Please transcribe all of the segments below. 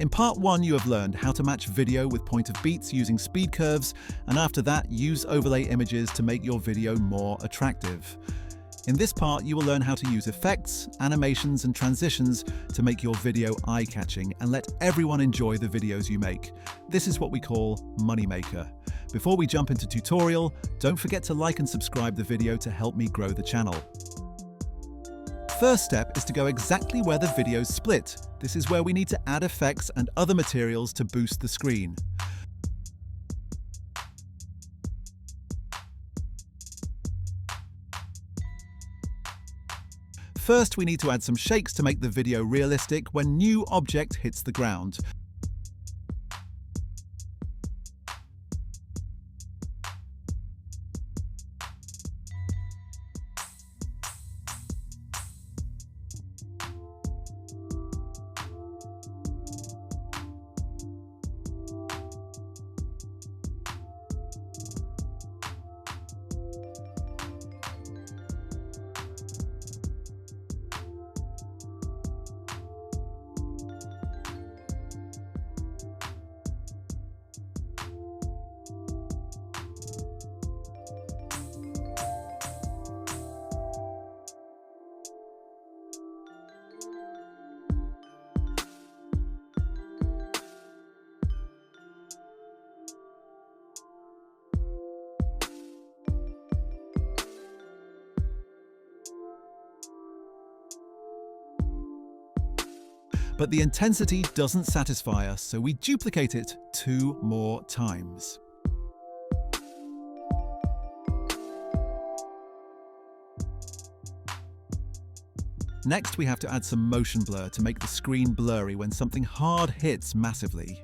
In part 1, you have learned how to match video with point of beats using speed curves, and after that, use overlay images to make your video more attractive. In this part, you will learn how to use effects, animations, and transitions to make your video eye-catching and let everyone enjoy the videos you make. This is what we call Moneymaker. Before we jump into tutorial, don't forget to like and subscribe the video to help me grow the channel. First step is to go exactly where the videos split. This is where we need to add effects and other materials to boost the screen. First, we need to add some shakes to make the video realistic when new object hits the ground. But the intensity doesn't satisfy us, so we duplicate it 2 more times. Next, we have to add some motion blur to make the screen blurry when something hard hits massively.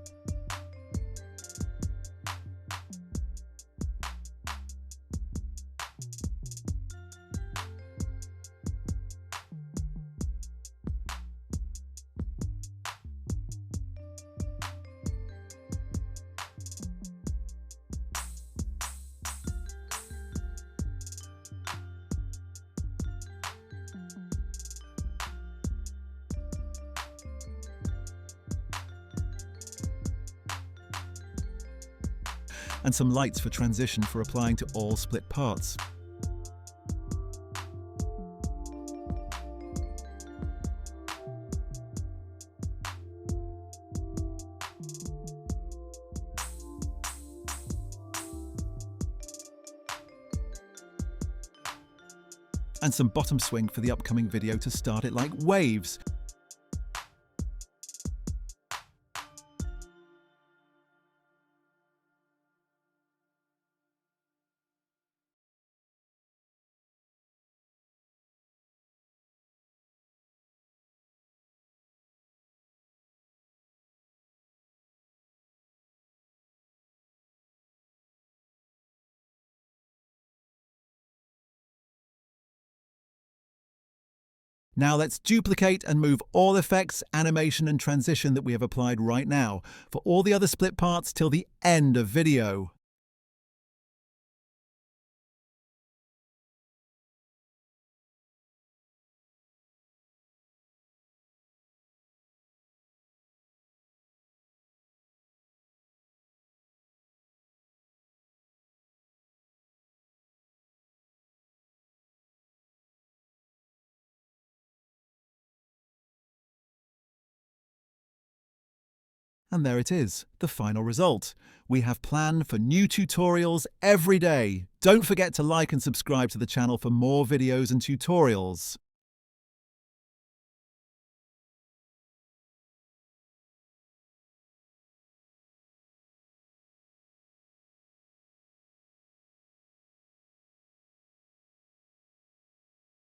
And some lights for transition for applying to all split parts. And some bottom swing for the upcoming video to start it like waves. Now let's duplicate and move all effects, animation and transition that we have applied right now for all the other split parts till the end of video. And there it is, the final result. We have planned for new tutorials every day. Don't forget to like and subscribe to the channel for more videos and tutorials.